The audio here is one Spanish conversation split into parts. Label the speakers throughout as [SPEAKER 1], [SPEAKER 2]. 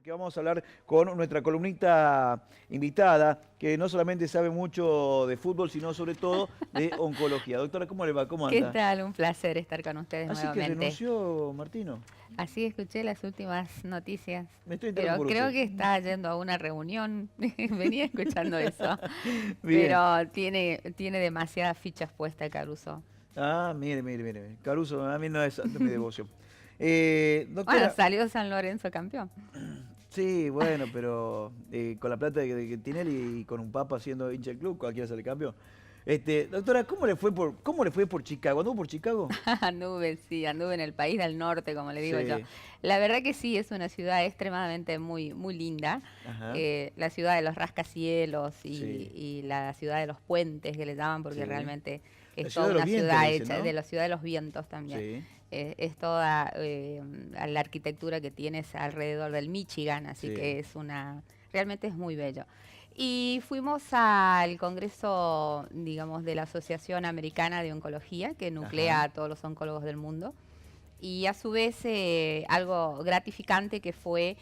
[SPEAKER 1] Porque vamos a hablar con nuestra columnista invitada, que no solamente sabe mucho de fútbol, sino sobre todo de oncología. Doctora, ¿cómo le va? ¿Cómo
[SPEAKER 2] ¿Qué
[SPEAKER 1] anda?
[SPEAKER 2] tal? Un placer estar con ustedes
[SPEAKER 1] Así que
[SPEAKER 2] nuevamente.
[SPEAKER 1] renunció Martino.
[SPEAKER 2] Así escuché las últimas noticias,
[SPEAKER 1] Me estoy enterando
[SPEAKER 2] pero
[SPEAKER 1] por
[SPEAKER 2] creo
[SPEAKER 1] usted.
[SPEAKER 2] que está yendo a una reunión. Venía escuchando eso,
[SPEAKER 1] Bien.
[SPEAKER 2] pero tiene demasiadas fichas puestas Caruso.
[SPEAKER 1] Ah, mire. Caruso, a mí no es santo mi devoción.
[SPEAKER 2] Bueno,
[SPEAKER 1] Doctora,
[SPEAKER 2] salió San Lorenzo campeón.
[SPEAKER 1] sí, bueno, pero con la plata que tiene él y con un papa siendo hincha del club, cualquiera sale campeón. Doctora, cómo le fue por Chicago? ¿Anduvo por Chicago?
[SPEAKER 2] Anduve en el país del norte, como le digo yo.
[SPEAKER 1] Sí,
[SPEAKER 2] La verdad que sí, es una ciudad extremadamente muy linda.
[SPEAKER 1] ajá,
[SPEAKER 2] La ciudad de los rascacielos
[SPEAKER 1] sí,
[SPEAKER 2] y la ciudad de los puentes que le llaman, porque
[SPEAKER 1] sí.
[SPEAKER 2] realmente
[SPEAKER 1] La
[SPEAKER 2] es
[SPEAKER 1] ciudad
[SPEAKER 2] toda
[SPEAKER 1] de los
[SPEAKER 2] una
[SPEAKER 1] vientos le
[SPEAKER 2] ciudad
[SPEAKER 1] dicen,
[SPEAKER 2] hecha, de
[SPEAKER 1] ¿no?
[SPEAKER 2] la ciudad de los vientos también.
[SPEAKER 1] Sí,
[SPEAKER 2] Es toda la arquitectura que tienes alrededor del Michigan, así
[SPEAKER 1] sí,
[SPEAKER 2] que realmente es muy bello. Y fuimos al congreso, digamos, de la Asociación Americana de Oncología, que nuclea
[SPEAKER 1] ajá,
[SPEAKER 2] a todos los oncólogos del mundo. Y a su vez algo gratificante que fue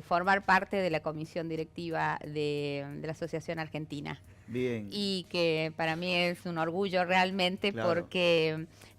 [SPEAKER 2] formar parte de la comisión directiva de la Asociación Argentina
[SPEAKER 1] bien,
[SPEAKER 2] y que para mí es un orgullo realmente
[SPEAKER 1] claro,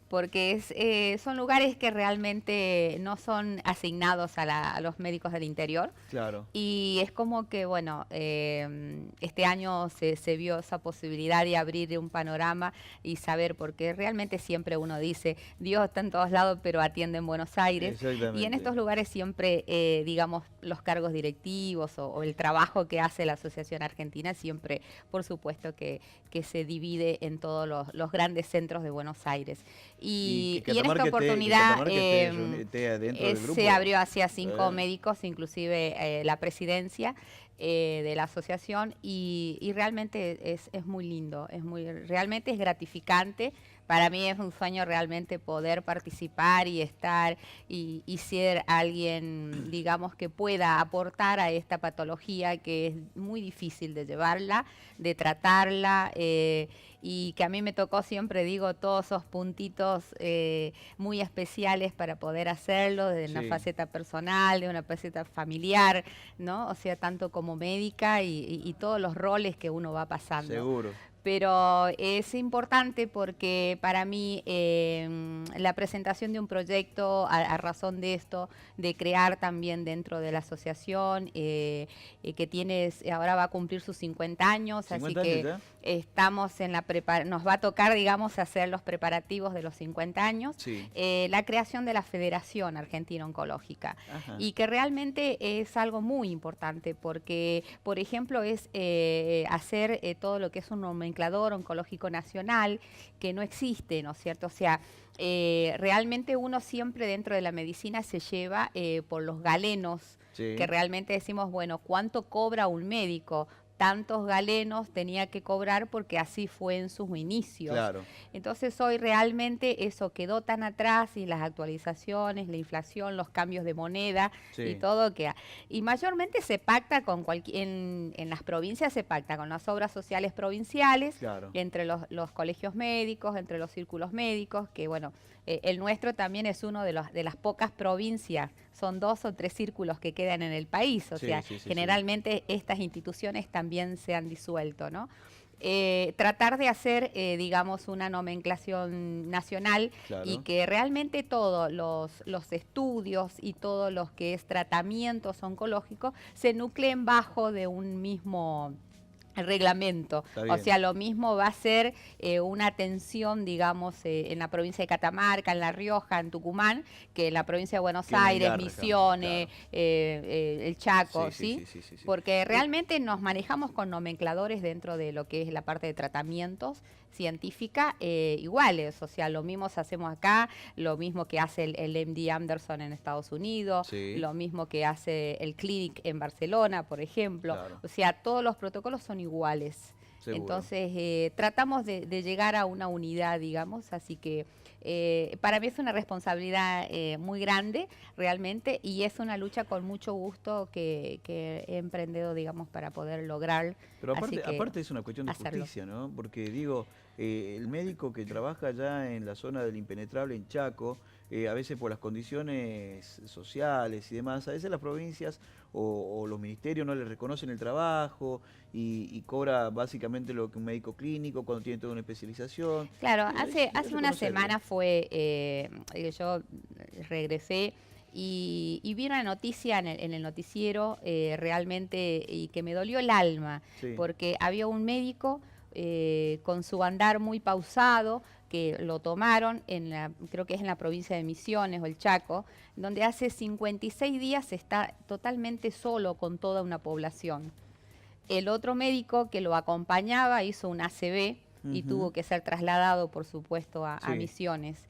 [SPEAKER 2] porque son lugares que realmente no son asignados a los médicos del interior.
[SPEAKER 1] claro.
[SPEAKER 2] Y es como que, bueno, este año se vio esa posibilidad de abrir un panorama y saber, porque realmente siempre uno dice, Dios está en todos lados, pero atiende en Buenos Aires. Y en
[SPEAKER 1] Exactamente.
[SPEAKER 2] estos lugares siempre, digamos, los cargos directivos o el trabajo que hace la Asociación Argentina siempre, por supuesto, que se divide en todos los grandes centros de Buenos Aires.
[SPEAKER 1] Y
[SPEAKER 2] Y en esta
[SPEAKER 1] Que
[SPEAKER 2] oportunidad
[SPEAKER 1] Catamarca esté dentro del
[SPEAKER 2] se
[SPEAKER 1] grupo.
[SPEAKER 2] abrió hacia 5
[SPEAKER 1] Eh,
[SPEAKER 2] médicos, inclusive la presidencia de la asociación, y realmente es muy lindo, realmente es gratificante. Para mí es un sueño realmente poder participar y estar y ser alguien, digamos, que pueda aportar a esta patología que es muy difícil de llevarla, de tratarla, y que a mí me tocó, siempre digo, todos esos puntitos muy especiales para poder hacerlo, de una
[SPEAKER 1] sí,
[SPEAKER 2] faceta personal, de una faceta familiar, ¿no? O sea, tanto como médica y todos los roles que uno va pasando.
[SPEAKER 1] seguro.
[SPEAKER 2] Pero es importante porque para mí la presentación de un proyecto a razón de esto, de crear también dentro de la asociación, ahora va a cumplir sus 50 años, así
[SPEAKER 1] 50 años
[SPEAKER 2] que
[SPEAKER 1] ya?
[SPEAKER 2] estamos nos va a tocar, digamos, hacer los preparativos de los 50 años,
[SPEAKER 1] Sí,
[SPEAKER 2] la creación de la Federación Argentina Oncológica,
[SPEAKER 1] ajá,
[SPEAKER 2] y que realmente es algo muy importante porque, por ejemplo, es hacer todo lo que es un nomenclador oncológico nacional que no existe, ¿no es cierto? O sea, realmente uno siempre dentro de la medicina se lleva por los galenos, que
[SPEAKER 1] sí,
[SPEAKER 2] realmente decimos, bueno, ¿cuánto cobra un médico? Tantos galenos tenía que cobrar porque así fue en sus inicios.
[SPEAKER 1] claro,
[SPEAKER 2] Entonces hoy realmente eso quedó tan atrás, y las actualizaciones, la inflación, los cambios de moneda y
[SPEAKER 1] sí,
[SPEAKER 2] todo y mayormente se pacta en las provincias, se pacta con las obras sociales provinciales,
[SPEAKER 1] claro.
[SPEAKER 2] entre los colegios médicos, entre los círculos médicos, que bueno, el nuestro también es uno de las pocas provincias, son 2 o 3 círculos que quedan en el país, o
[SPEAKER 1] Sí,
[SPEAKER 2] sea,
[SPEAKER 1] sí, sí, sí,
[SPEAKER 2] generalmente estas instituciones también se han disuelto, ¿no? Tratar de hacer, digamos, una nomenclación nacional y
[SPEAKER 1] claro.
[SPEAKER 2] que realmente todos los estudios y todo lo que es tratamientos oncológicos se nucleen bajo de un mismo reglamento.
[SPEAKER 1] Está
[SPEAKER 2] O
[SPEAKER 1] bien.
[SPEAKER 2] sea, lo mismo va a ser una atención, digamos, en la provincia de Catamarca, en La Rioja, en Tucumán, que en la provincia de Buenos
[SPEAKER 1] Que en
[SPEAKER 2] Aires,
[SPEAKER 1] Engarra,
[SPEAKER 2] Misiones,
[SPEAKER 1] claro.
[SPEAKER 2] el Chaco,
[SPEAKER 1] Sí, sí,
[SPEAKER 2] ¿sí?
[SPEAKER 1] sí, sí, sí, sí.
[SPEAKER 2] Porque
[SPEAKER 1] Eh,
[SPEAKER 2] realmente nos manejamos con nomencladores dentro de lo que es la parte de tratamientos científica iguales. O sea, lo mismo hacemos acá, lo mismo que hace el MD Anderson en Estados Unidos,
[SPEAKER 1] sí,
[SPEAKER 2] lo mismo que hace el Clinic en Barcelona, por ejemplo.
[SPEAKER 1] claro,
[SPEAKER 2] O sea, todos los protocolos son iguales.
[SPEAKER 1] seguro.
[SPEAKER 2] Entonces, tratamos de llegar a una unidad, digamos, así que para mí es una responsabilidad muy grande, realmente, y es una lucha con mucho gusto que he emprendido, digamos, para poder lograr,
[SPEAKER 1] Pero
[SPEAKER 2] así
[SPEAKER 1] aparte,
[SPEAKER 2] que
[SPEAKER 1] aparte es una cuestión de
[SPEAKER 2] hacerlo.
[SPEAKER 1] justicia, ¿no? Porque digo, el médico que trabaja allá en la zona del impenetrable en Chaco, a veces por las condiciones sociales y demás, a veces las provincias o los ministerios no le reconocen el trabajo y cobra básicamente lo que un médico clínico cuando tiene toda una especialización.
[SPEAKER 2] Claro,
[SPEAKER 1] Es
[SPEAKER 2] hace una
[SPEAKER 1] reconocerlo.
[SPEAKER 2] semana fue, yo regresé y vi una noticia en el noticiero realmente y que me dolió el alma,
[SPEAKER 1] Sí,
[SPEAKER 2] porque había un médico con su andar muy pausado, que lo tomaron creo que es en la provincia de Misiones o el Chaco, donde hace 56 días está totalmente solo con toda una población. El otro médico que lo acompañaba hizo un ACV y
[SPEAKER 1] ujú,
[SPEAKER 2] tuvo que ser trasladado, por supuesto, a
[SPEAKER 1] sí,
[SPEAKER 2] Misiones.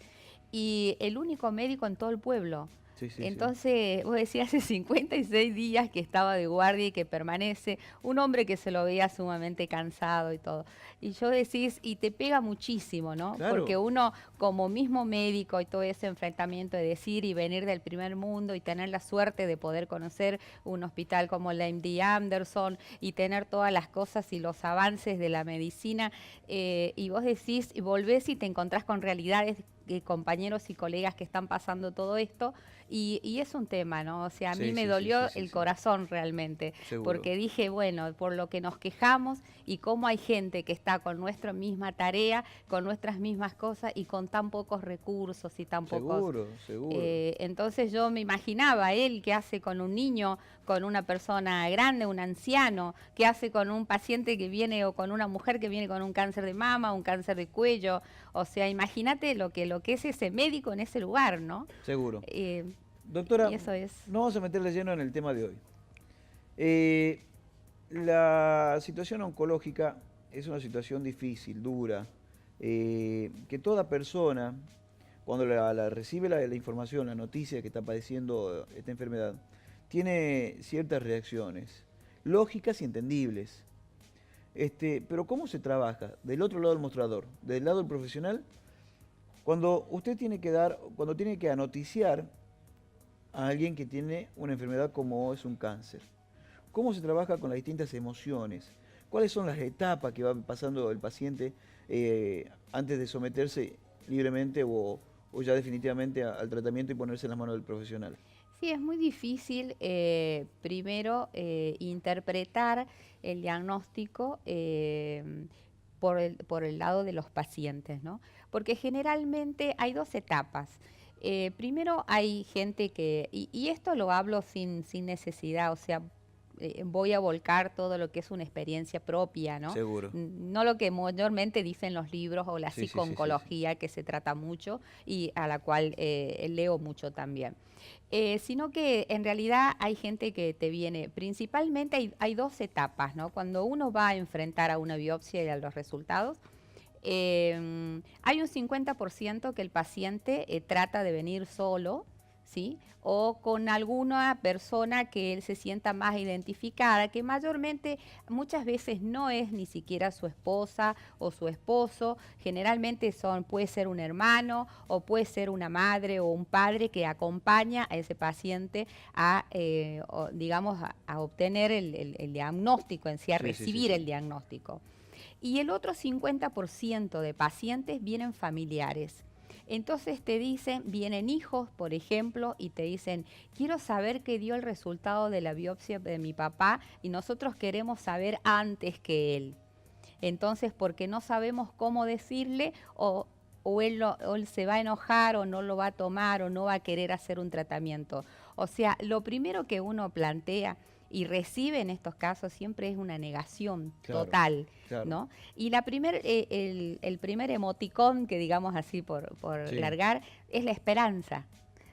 [SPEAKER 2] Y el único médico en todo el pueblo.
[SPEAKER 1] sí, sí, sí.
[SPEAKER 2] Entonces, vos decías, hace 56 días que estaba de guardia y que permanece, un hombre que se lo veía sumamente cansado y todo. Y yo decís, y te pega muchísimo, ¿no? Porque
[SPEAKER 1] Claro,
[SPEAKER 2] uno, como mismo médico y todo ese enfrentamiento de decir y venir del primer mundo y tener la suerte de poder conocer un hospital como la MD Anderson y tener todas las cosas y los avances de la medicina, y vos decís, y volvés y te encontrás con realidades, compañeros y colegas que están pasando todo esto, y es un tema, ¿no? O sea, a mí
[SPEAKER 1] sí,
[SPEAKER 2] me
[SPEAKER 1] sí, sí, sí,
[SPEAKER 2] dolió
[SPEAKER 1] sí,
[SPEAKER 2] el
[SPEAKER 1] sí,
[SPEAKER 2] corazón realmente,
[SPEAKER 1] seguro.
[SPEAKER 2] porque dije, bueno, por lo que nos quejamos y cómo hay gente que está con nuestra misma tarea, con nuestras mismas cosas y con tan pocos recursos y tan pocos...
[SPEAKER 1] Seguro, seguro.
[SPEAKER 2] Entonces yo me imaginaba él qué hace con un niño, con una persona grande, un anciano, qué hace con un paciente que viene o con una mujer que viene con un cáncer de mama, un cáncer de cuello. O sea, imagínate lo que es ese médico en ese lugar, ¿no?
[SPEAKER 1] Seguro.
[SPEAKER 2] Eh,
[SPEAKER 1] Doctora,
[SPEAKER 2] y eso es.
[SPEAKER 1] no vamos a meterle lleno en el tema de hoy. Eh, la situación oncológica es una situación difícil, dura, que toda persona, cuando recibe la información, la noticia de que está padeciendo esta enfermedad, tiene ciertas reacciones, lógicas y entendibles. Pero ¿cómo se trabaja del otro lado del mostrador, del lado del profesional, cuando usted tiene que cuando tiene que anoticiar a alguien que tiene una enfermedad como es un cáncer? ¿Cómo se trabaja con las distintas emociones? ¿Cuáles son las etapas que va pasando el paciente antes de someterse libremente o ya definitivamente al tratamiento y ponerse en las manos del profesional?
[SPEAKER 2] Sí, es muy difícil primero interpretar el diagnóstico por el lado de los pacientes, ¿no? Porque generalmente hay dos etapas. Primero hay gente y esto lo hablo sin necesidad, o sea, voy a volcar todo lo que es una experiencia propia, ¿no?
[SPEAKER 1] Seguro.
[SPEAKER 2] No lo que mayormente dicen los libros o la
[SPEAKER 1] Sí, sí, sí, sí, sí.
[SPEAKER 2] psico-oncología, que se trata mucho y a la cual leo mucho también. Sino que en realidad hay gente que te viene, principalmente hay dos etapas, ¿no? Cuando uno va a enfrentar a una biopsia y a los resultados, hay un 50% que el paciente trata de venir solo, ¿sí? O con alguna persona que él se sienta más identificada, que mayormente muchas veces no es ni siquiera su esposa o su esposo, generalmente puede ser un hermano o puede ser una madre o un padre que acompaña a ese paciente a, digamos, a obtener el diagnóstico en sí, a
[SPEAKER 1] Sí, sí, sí,
[SPEAKER 2] recibir
[SPEAKER 1] sí.
[SPEAKER 2] el diagnóstico. Y el otro 50% de pacientes vienen familiares. Entonces te dicen, vienen hijos, por ejemplo, y te dicen, quiero saber qué dio el resultado de la biopsia de mi papá y nosotros queremos saber antes que él. Entonces, porque no sabemos cómo decirle o él se va a enojar o no lo va a tomar o no va a querer hacer un tratamiento. O sea, lo primero que uno plantea y recibe en estos casos siempre es una negación
[SPEAKER 1] Claro,
[SPEAKER 2] total,
[SPEAKER 1] claro.
[SPEAKER 2] ¿no? Y el primer emoticón, que digamos así por
[SPEAKER 1] Sí,
[SPEAKER 2] largar, es la esperanza.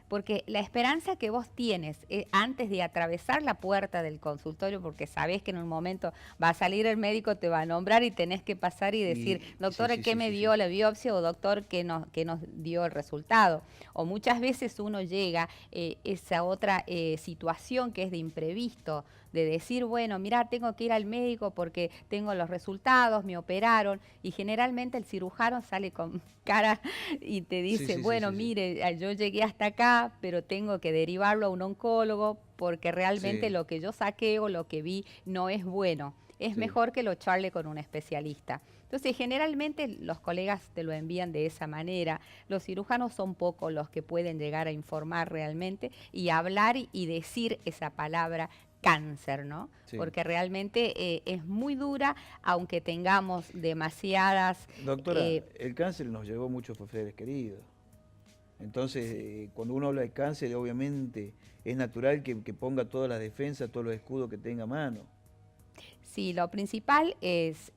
[SPEAKER 2] Porque la esperanza que vos tienes antes de atravesar la puerta del consultorio, porque sabés que en un momento va a salir el médico, te va a nombrar y tenés que pasar y decir,
[SPEAKER 1] sí,
[SPEAKER 2] doctor,
[SPEAKER 1] sí,
[SPEAKER 2] ¿qué
[SPEAKER 1] sí,
[SPEAKER 2] me
[SPEAKER 1] sí, sí.
[SPEAKER 2] dio la biopsia? O doctor, qué nos dio el resultado? O muchas veces uno llega esa otra situación que es de imprevisto, de decir, bueno, mira, tengo que ir al médico porque tengo los resultados, me operaron, y generalmente el cirujano sale con cara y te
[SPEAKER 1] Sí,
[SPEAKER 2] dice,
[SPEAKER 1] sí, sí,
[SPEAKER 2] bueno,
[SPEAKER 1] sí, sí.
[SPEAKER 2] mire, yo llegué hasta acá, pero tengo que derivarlo a un oncólogo porque realmente
[SPEAKER 1] Sí,
[SPEAKER 2] lo que yo saqué o lo que vi no es bueno. es
[SPEAKER 1] Sí.
[SPEAKER 2] mejor que lo charle con un especialista. Entonces, generalmente los colegas te lo envían de esa manera. Los cirujanos son pocos los que pueden llegar a informar realmente y hablar y decir esa palabra cáncer, ¿no?
[SPEAKER 1] Sí.
[SPEAKER 2] Porque realmente es muy dura, aunque tengamos demasiadas...
[SPEAKER 1] Doctora, el cáncer nos llevó muchos seres queridos. Entonces, cuando uno habla de cáncer, obviamente es natural que ponga todas las defensas, todos los escudos que tenga a mano.
[SPEAKER 2] Sí, lo principal es,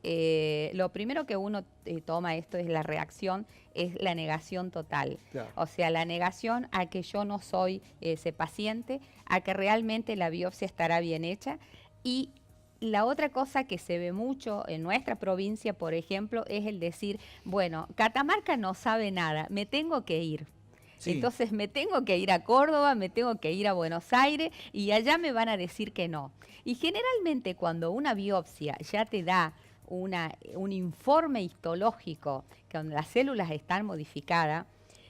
[SPEAKER 2] lo primero que uno toma esto es la reacción, es la negación total.
[SPEAKER 1] Claro.
[SPEAKER 2] O sea, la negación a que yo no soy ese paciente, a que realmente la biopsia estará bien hecha. Y la otra cosa que se ve mucho en nuestra provincia, por ejemplo, es el decir, bueno, Catamarca no sabe nada, me tengo que ir.
[SPEAKER 1] Sí.
[SPEAKER 2] Entonces me tengo que ir a Córdoba, me tengo que ir a Buenos Aires y allá me van a decir que no. Y generalmente cuando una biopsia ya te da un informe histológico que donde las células están modificadas,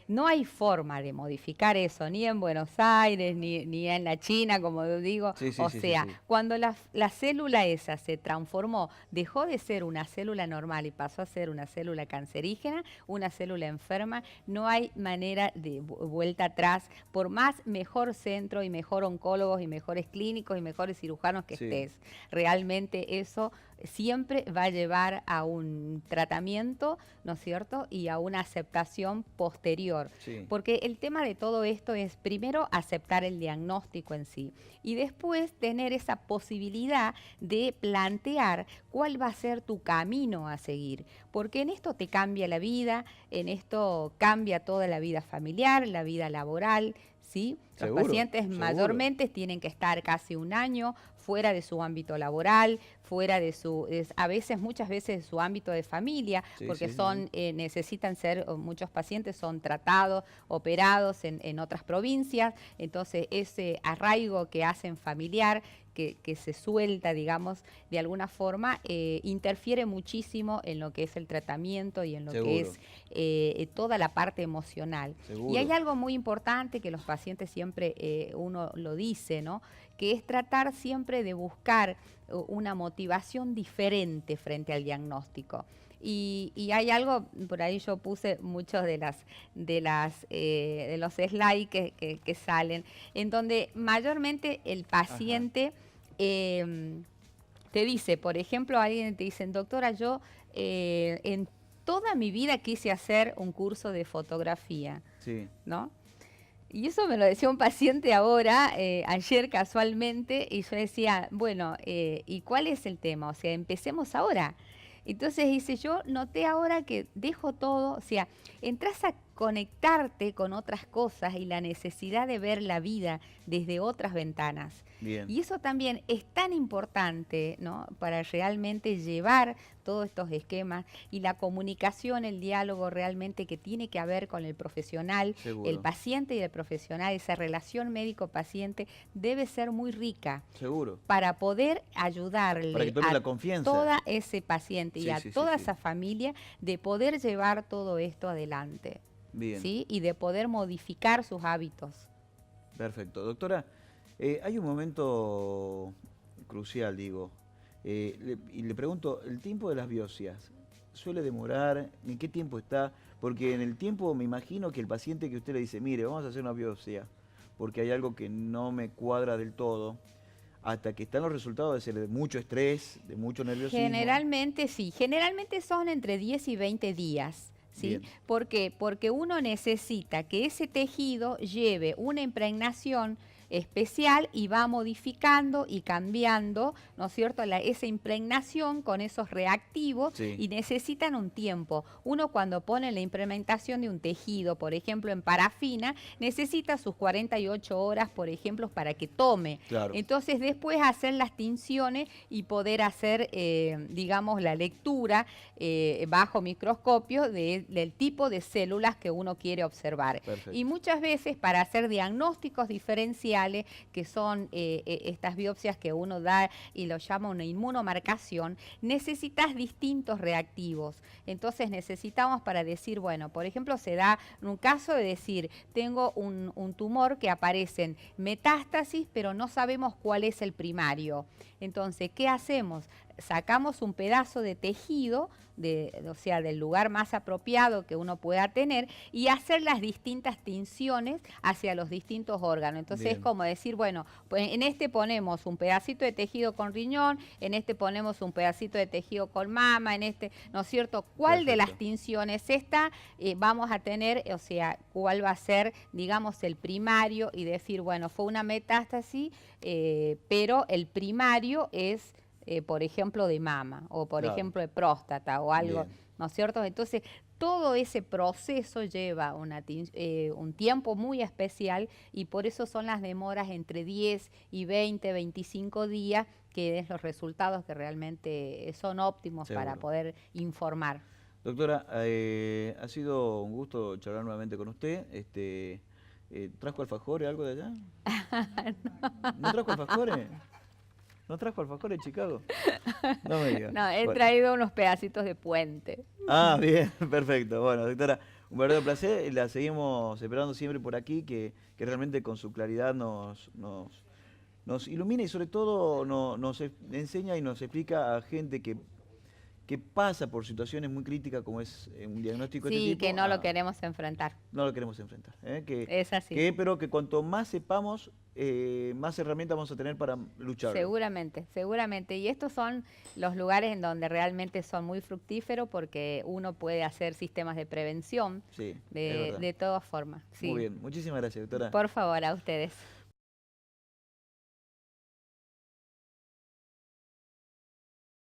[SPEAKER 2] no hay forma de modificar eso, ni en Buenos Aires, ni en la China, como digo.
[SPEAKER 1] Sí, sí,
[SPEAKER 2] O
[SPEAKER 1] sí,
[SPEAKER 2] sea,
[SPEAKER 1] sí.
[SPEAKER 2] cuando la célula esa se transformó, dejó de ser una célula normal y pasó a ser una célula cancerígena, una célula enferma, no hay manera de vuelta atrás, por más mejor centro y mejor oncólogos y mejores clínicos y mejores cirujanos que
[SPEAKER 1] Sí.
[SPEAKER 2] estés. Realmente eso siempre va a llevar a un tratamiento, ¿no es cierto? Y a una aceptación posterior.
[SPEAKER 1] Sí.
[SPEAKER 2] Porque el tema de todo esto es primero aceptar el diagnóstico en sí y después tener esa posibilidad de plantear cuál va a ser tu camino a seguir. Porque en esto te cambia la vida, en esto cambia toda la vida familiar, la vida laboral, ¿sí? Los
[SPEAKER 1] Seguro,
[SPEAKER 2] pacientes
[SPEAKER 1] seguro.
[SPEAKER 2] mayormente tienen que estar casi un año fuera de su ámbito laboral, fuera de su, a veces, muchas veces de su ámbito de familia,
[SPEAKER 1] Sí,
[SPEAKER 2] porque
[SPEAKER 1] sí,
[SPEAKER 2] son, necesitan ser, muchos pacientes son tratados, operados en otras provincias, entonces ese arraigo que hacen familiar, que se suelta, digamos, de alguna forma, interfiere muchísimo en lo que es el tratamiento y en lo
[SPEAKER 1] Seguro.
[SPEAKER 2] que es toda la parte emocional.
[SPEAKER 1] Seguro.
[SPEAKER 2] Y hay algo muy importante que los pacientes siempre, uno lo dice, ¿no? Que es tratar siempre de buscar una motivación diferente frente al diagnóstico. Y hay algo, por ahí yo puse muchos de los slides que salen, en donde mayormente el paciente te dice, por ejemplo, alguien te dice, doctora, yo en toda mi vida quise hacer un curso de fotografía,
[SPEAKER 1] Sí.
[SPEAKER 2] ¿no? Y eso me lo decía un paciente ahora, ayer casualmente, y yo decía, bueno, ¿y cuál es el tema? O sea, empecemos ahora. Entonces dice, yo noté ahora que dejo todo, o sea, entras a conectarte con otras cosas y la necesidad de ver la vida desde otras ventanas.
[SPEAKER 1] Bien.
[SPEAKER 2] Y eso también es tan importante, ¿no? Para realmente llevar todos estos esquemas y la comunicación, el diálogo realmente que tiene que haber con el profesional,
[SPEAKER 1] Seguro.
[SPEAKER 2] el paciente y el profesional, esa relación médico-paciente debe ser muy rica.
[SPEAKER 1] Seguro.
[SPEAKER 2] Para poder ayudarle
[SPEAKER 1] Para que tome
[SPEAKER 2] a
[SPEAKER 1] la confianza.
[SPEAKER 2] toda ese paciente y
[SPEAKER 1] Sí,
[SPEAKER 2] a
[SPEAKER 1] sí, sí,
[SPEAKER 2] toda
[SPEAKER 1] sí.
[SPEAKER 2] esa familia de poder llevar todo esto adelante.
[SPEAKER 1] Bien.
[SPEAKER 2] ¿Sí? Y de poder modificar sus hábitos.
[SPEAKER 1] Perfecto. Doctora, hay un momento crucial, digo, y le pregunto, ¿el tiempo de las biopsias suele demorar? ¿En qué tiempo está? Porque en el tiempo me imagino que el paciente que usted le dice, mire, vamos a hacer una biopsia, porque hay algo que no me cuadra del todo, hasta que están los resultados de ser de mucho estrés, de mucho nerviosismo.
[SPEAKER 2] Generalmente sí, generalmente son entre 10 y 20 días. ¿Sí?
[SPEAKER 1] Bien.
[SPEAKER 2] ¿Por qué? Porque uno necesita que ese tejido lleve una impregnación especial y va modificando y cambiando, ¿no es cierto?, esa impregnación con esos reactivos.
[SPEAKER 1] Sí.
[SPEAKER 2] Y necesitan un tiempo. Uno cuando pone la implementación de un tejido, por ejemplo, en parafina, necesita sus 48 horas, por ejemplo, para que tome.
[SPEAKER 1] Claro.
[SPEAKER 2] Entonces después hacer las tinciones y poder hacer, digamos, la lectura bajo microscopio del tipo de células que uno quiere observar.
[SPEAKER 1] Perfecto.
[SPEAKER 2] Y muchas veces para hacer diagnósticos diferenciales, que son estas biopsias que uno da y lo llama una inmunomarcación, necesitas distintos reactivos. Entonces necesitamos para decir, bueno, por ejemplo, se da un caso de decir, tengo un tumor que aparece en metástasis, pero no sabemos cuál es el primario. Entonces, ¿qué hacemos? sacamos un pedazo de tejido, o sea, del lugar más apropiado que uno pueda tener, y hacer las distintas tinciones hacia los distintos órganos. Entonces
[SPEAKER 1] Bien.
[SPEAKER 2] es como decir, bueno, pues en este ponemos un pedacito de tejido con riñón, en este ponemos un pedacito de tejido con mama, en este, ¿no es cierto? ¿Cuál de las
[SPEAKER 1] Perfecto.
[SPEAKER 2] tinciones esta vamos a tener, o sea, cuál va a ser, digamos, el primario, y decir, bueno, fue una metástasis, pero el primario es, por ejemplo, de mama, o por
[SPEAKER 1] Claro.
[SPEAKER 2] ejemplo de próstata, o algo,
[SPEAKER 1] Bien.
[SPEAKER 2] ¿no es cierto? Entonces, todo ese proceso lleva un tiempo muy especial, y por eso son las demoras entre 10 y 20, 25 días, que es los resultados que realmente son óptimos para
[SPEAKER 1] Seguro.
[SPEAKER 2] poder informar.
[SPEAKER 1] Doctora, ha sido un gusto charlar nuevamente con usted. ¿Trajo alfajores, algo de allá? ¿No trajo alfajores? ¿No trajo alfajores, Chicago? No me diga.
[SPEAKER 2] No, he
[SPEAKER 1] Bueno.
[SPEAKER 2] traído unos pedacitos de puente.
[SPEAKER 1] Ah, bien, perfecto. Bueno, doctora, un verdadero placer. Y la seguimos esperando siempre por aquí, que realmente con su claridad nos ilumina y sobre todo nos enseña y nos explica a gente que pasa por situaciones muy críticas como es un diagnóstico de este
[SPEAKER 2] Sí,
[SPEAKER 1] tipo,
[SPEAKER 2] que no lo queremos enfrentar.
[SPEAKER 1] no lo queremos enfrentar.
[SPEAKER 2] Es así.
[SPEAKER 1] Pero que cuanto más sepamos, más herramientas vamos a tener para lucharlo.
[SPEAKER 2] Seguramente, seguramente. Y estos son los lugares en donde realmente son muy fructíferos, porque uno puede hacer sistemas de prevención
[SPEAKER 1] Sí, es verdad.
[SPEAKER 2] de todas formas.
[SPEAKER 1] Muy
[SPEAKER 2] Sí.
[SPEAKER 1] bien, muchísimas gracias, doctora.
[SPEAKER 2] Por favor, a ustedes.